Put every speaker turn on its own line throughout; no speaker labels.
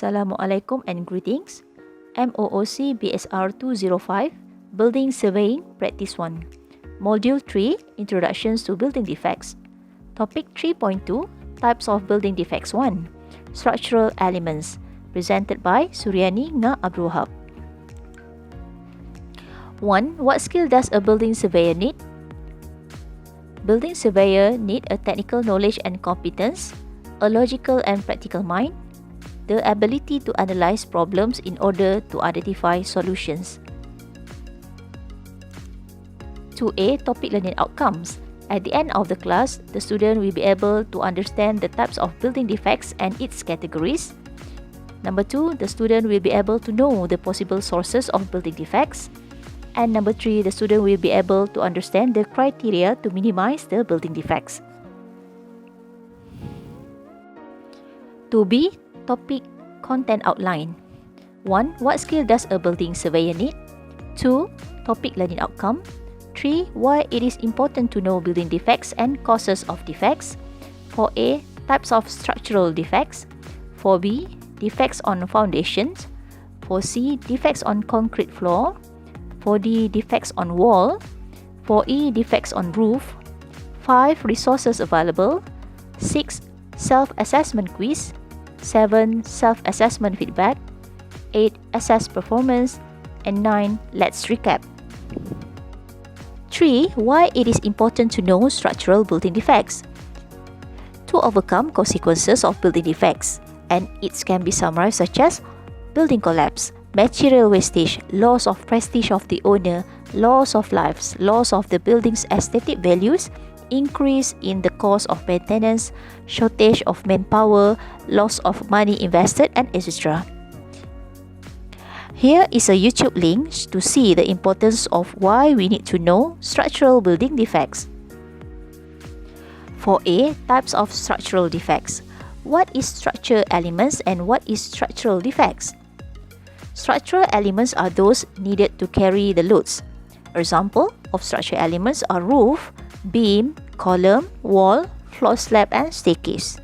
Assalamualaikum and greetings. MOOC BSR205 Building Surveying Practice 1 Module 3 Introductions to Building Defects. Topic 3.2 Types of Building Defects 1 Structural Elements, presented by Suryani Nga Abdul Wahab. 1. What skill does a building surveyor need? Building surveyor need a technical knowledge and competence, a logical and practical mind, the ability to analyze problems in order to identify solutions. 2A. Topic learning outcomes. At the end of the class, the student will be able to understand the types of building defects and its categories. Number 2. The student will be able to know the possible sources of building defects. And number 3. The student will be able to understand the criteria to minimize the building defects. 2B. Topic content outline. 1. What skill does a building surveyor need? 2. Topic learning outcome. 3. Why it is important to know building defects and causes of defects. 4A. Types of structural defects. 4B. Defects on foundations. 4C. Defects on concrete floor. 4D. Defects on wall. 4E. Defects on roof. 5. Resources available. 6. Self-assessment quiz. 7. Self-assessment feedback. 8. Assess performance. And 9. Let's recap. 3. Why it is important to know structural building defects. To overcome consequences of building defects, and it can be summarized such as building collapse, material wastage, loss of prestige of the owner, loss of lives, loss of the building's aesthetic values, increase in the cost of maintenance, shortage of manpower, loss of money invested, and etc. Here is a YouTube link to see the importance of why we need to know structural building defects. 4A. Types of structural defects. What is structural elements and what is structural defects? Structural elements are those needed to carry the loads. Example of structural elements are roof, beam, column, wall, floor slab, and staircase.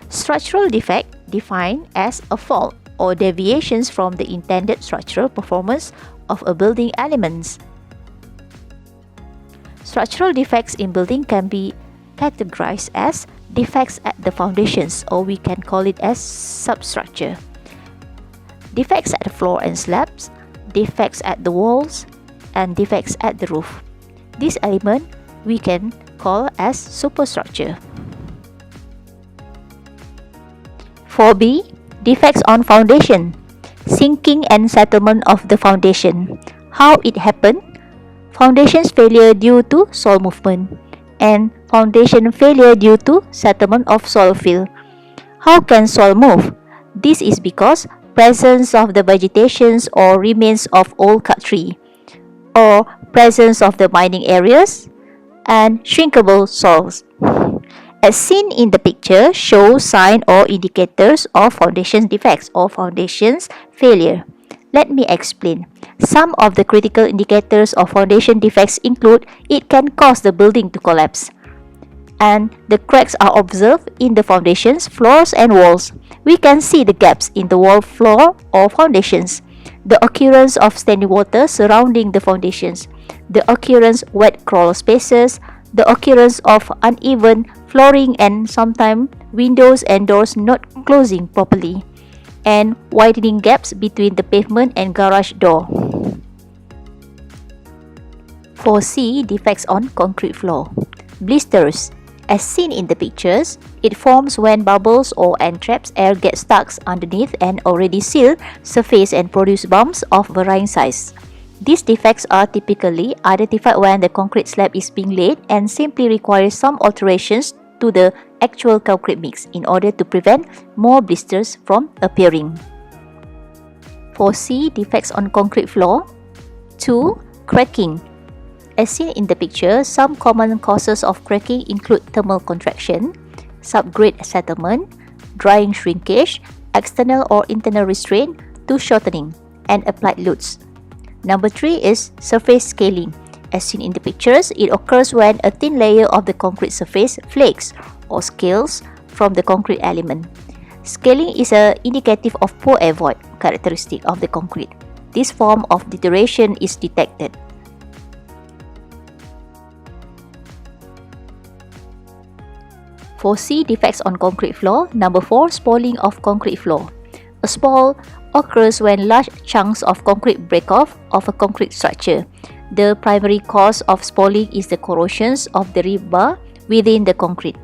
Structural defect defined as a fault or deviations from the intended structural performance of a building elements. Structural defects in building can be categorized as defects at the foundations, or we can call it as substructure. Defects at the floor and slabs, defects at the walls, and defects at the roof. This element we can call as superstructure. 4B. Defects on foundation. Sinking and settlement of the foundation. How it happened? Foundation's failure due to soil movement, and foundation failure due to settlement of soil fill. How can soil move? This is because presence of the vegetations or remains of old cut tree, or presence of the mining areas, and shrinkable soils. As seen in the picture, show sign or indicators of foundation defects or foundation's failure. Let me explain. Some of the critical indicators of foundation defects include it can cause the building to collapse, and the cracks are observed in the foundations, floors, and walls. We can see the gaps in the wall, floor, or foundations. The occurrence of standing water surrounding the foundations, the occurrence of wet crawl spaces, the occurrence of uneven flooring and sometimes windows and doors not closing properly, and widening gaps between the pavement and garage door. 4C. Defects on concrete floor. Blisters. As seen in the pictures, it forms when bubbles or entraps air gets stuck underneath an already sealed surface and produce bumps of varying size. These defects are typically identified when the concrete slab is being laid and simply requires some alterations to the actual concrete mix in order to prevent more blisters from appearing. 4C. Defects on concrete floor. 2. Cracking. As seen in the picture, some common causes of cracking include thermal contraction, subgrade settlement, drying shrinkage, external or internal restraint to shortening, and applied loads. Number 3 is surface scaling. As seen in the pictures, it occurs when a thin layer of the concrete surface flakes or scales from the concrete element. Scaling is indicative of poor air void characteristic of the concrete. This form of deterioration is detected. For C, defects on concrete floor. Number 4, spalling of concrete floor. A spall occurs when large chunks of concrete break off of a concrete structure. The primary cause of spalling is the corrosions of the rebar within the concrete.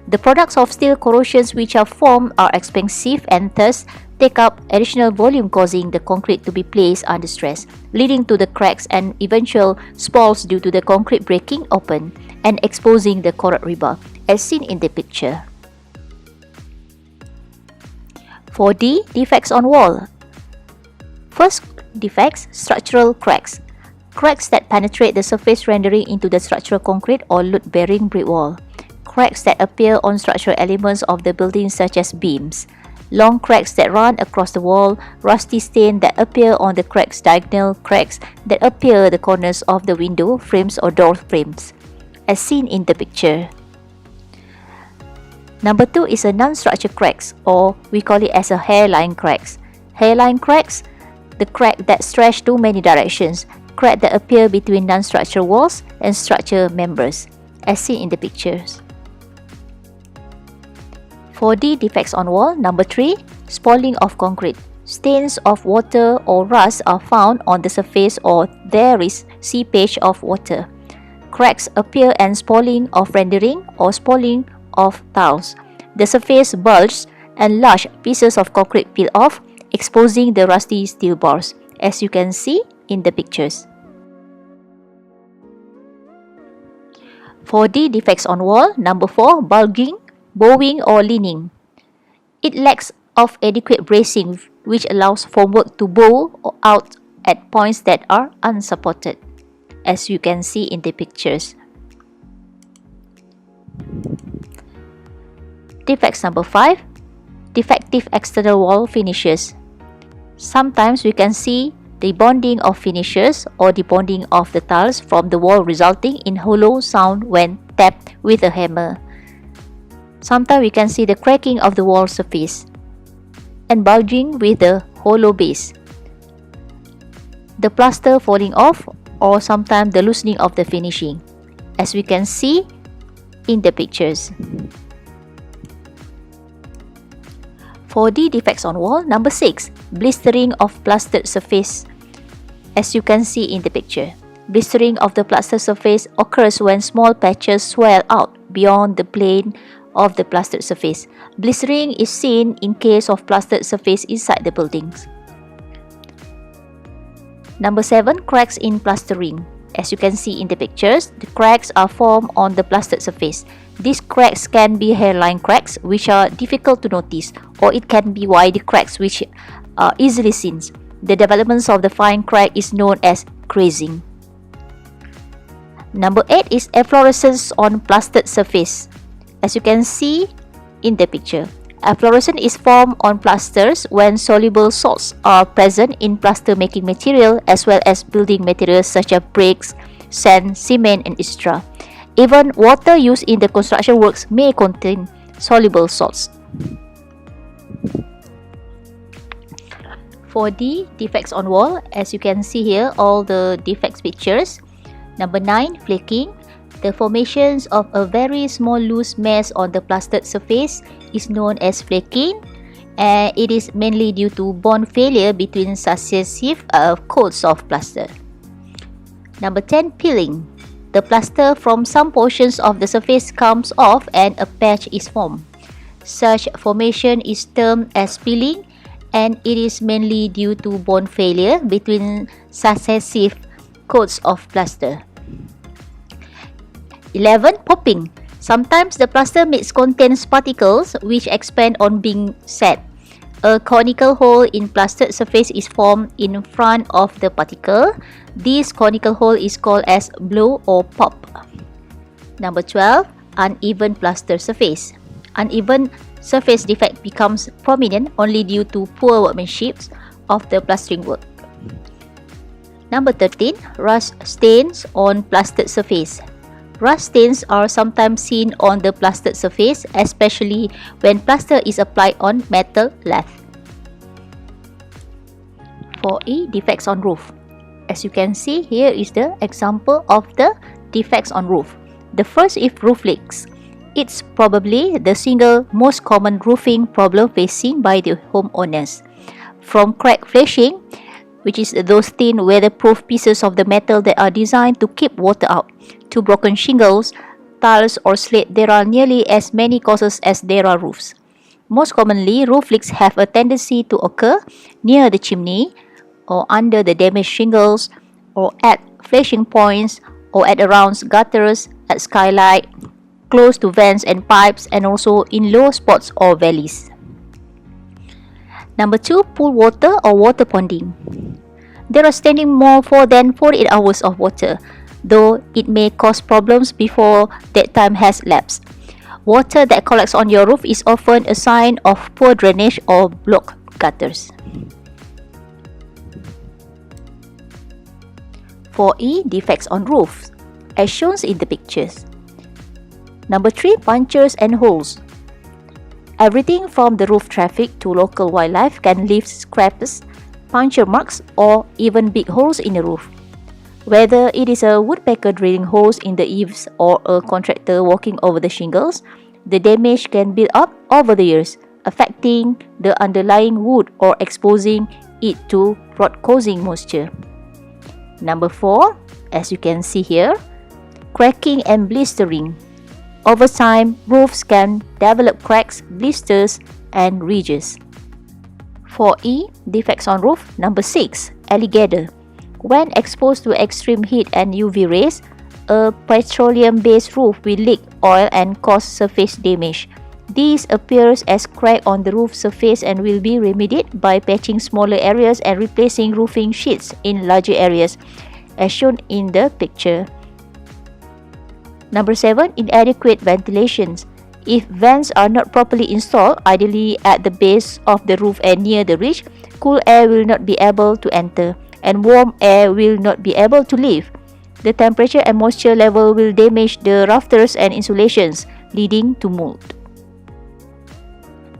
The products of steel corrosions which are formed are expensive and thus take up additional volume, causing the concrete to be placed under stress, leading to the cracks and eventual spalls due to the concrete breaking open and exposing the corroded rebar, as seen in the picture. For D, defects on wall. First defects, structural cracks. Cracks that penetrate the surface rendering into the structural concrete or load-bearing brick wall. Cracks that appear on structural elements of the building such as beams. Long cracks that run across the wall, rusty stains that appear on the cracks, diagonal cracks that appear the corners of the window frames or door frames, as seen in the picture. Number 2 is a non-structured cracks, or we call it as a hairline cracks. Hairline cracks, the crack that stretch to many directions, crack that appear between non-structural walls and structure members, as seen in the pictures. For D, defects on wall. Number 3, spalling of concrete. Stains of water or rust are found on the surface or there is seepage of water. Cracks appear and spalling of rendering or spalling of tiles. The surface bulges and large pieces of concrete peel off, exposing the rusty steel bars, as you can see in the pictures. For D, defects on wall. Number 4, bulging, bowing or leaning. It lacks of adequate bracing, which allows formwork to bow out at points that are unsupported, as you can see in the pictures. Defects number 5, defective external wall finishes. Sometimes we can see the bonding of finishes or the bonding of the tiles from the wall, resulting in hollow sound when tapped with a hammer. Sometimes we can see the cracking of the wall surface and bulging with the hollow base, the plaster falling off, or sometimes the loosening of the finishing, as we can see in the pictures. For D, defects on wall. Number 6, blistering of plastered surface. As you can see in the picture, blistering of the plaster surface occurs when small patches swell out beyond the plane of the plastered surface. Blistering is seen in case of plastered surface inside the buildings. Number 7, cracks in plastering. As you can see in the pictures, the cracks are formed on the plastered surface. These cracks can be hairline cracks, which are difficult to notice, or it can be wide cracks, which are easily seen. The development of the fine crack is known as crazing. Number 8 is efflorescence on plastered surface. As you can see in the picture, efflorescence is formed on plasters when soluble salts are present in plaster making material as well as building materials such as bricks, sand, cement, and etc. Even water used in the construction works may contain soluble salts. For D, defects on wall. As you can see here, all the defects pictures. Number 9, flaking. The formations of a very small loose mass on the plastered surface is known as flaking, and it is mainly due to bond failure between successive coats of plaster. Number 10, peeling. The plaster from some portions of the surface comes off and a patch is formed. Such formation is termed as peeling, and it is mainly due to bond failure between successive coats of plaster. 11, popping. Sometimes the plaster mix contains particles which expand on being set. A conical hole in plastered surface is formed in front of the particle. This conical hole is called as blow or pop. Number 12, uneven plaster surface. Uneven surface defect becomes prominent only due to poor workmanship of the plastering work. Number 13, rust stains on plastered surface. Rust stains are sometimes seen on the plastered surface, especially when plaster is applied on metal lath. 4E, defects on roof. As you can see, here is the example of the defects on roof. The first is roof leaks. It's probably the single most common roofing problem facing by the homeowners. From crack flashing, which is those thin weatherproof pieces of the metal that are designed to keep water out, to broken shingles, tiles or slate, there are nearly as many causes as there are roofs. Most commonly, roof leaks have a tendency to occur near the chimney, or under the damaged shingles, or at flashing points, or at around gutters, at skylight, close to vents and pipes, and also in low spots or valleys. Number 2, pool water or water ponding. There are standing more than 48 hours of water, though it may cause problems before that time has lapsed. Water that collects on your roof is often a sign of poor drainage or blocked gutters. 4E, defects on roofs, as shown in the pictures. Number 3, punctures and holes. Everything from the roof traffic to local wildlife can leave scrapes, puncture marks, or even big holes in the roof. Whether it is a woodpecker drilling holes in the eaves or a contractor walking over the shingles, the damage can build up over the years, affecting the underlying wood or exposing it to rot causing moisture. Number 4, as you can see here, cracking and blistering. Over time, roofs can develop cracks, blisters, and ridges. 4E, defects on roof. Number 6, alligator. When exposed to extreme heat and UV rays, a petroleum-based roof will leak oil and cause surface damage. This appears as crack on the roof surface and will be remedied by patching smaller areas and replacing roofing sheets in larger areas, as shown in the picture. Number 7, inadequate ventilations. If vents are not properly installed, ideally at the base of the roof and near the ridge, cool air will not be able to enter, and warm air will not be able to leave. The temperature and moisture level will damage the rafters and insulations, leading to mold.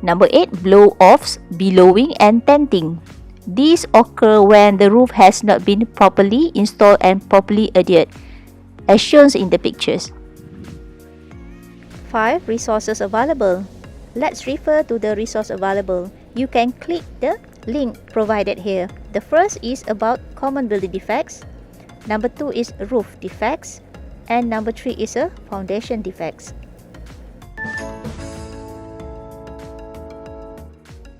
Number 8, blow-offs, billowing, and tenting. These occur when the roof has not been properly installed and properly adhered, as shown in the pictures. 5, resources available. Let's refer to the resource available. You can click the link provided here. The first is about common building defects. Number 2 is roof defects. And number 3 is a foundation defects.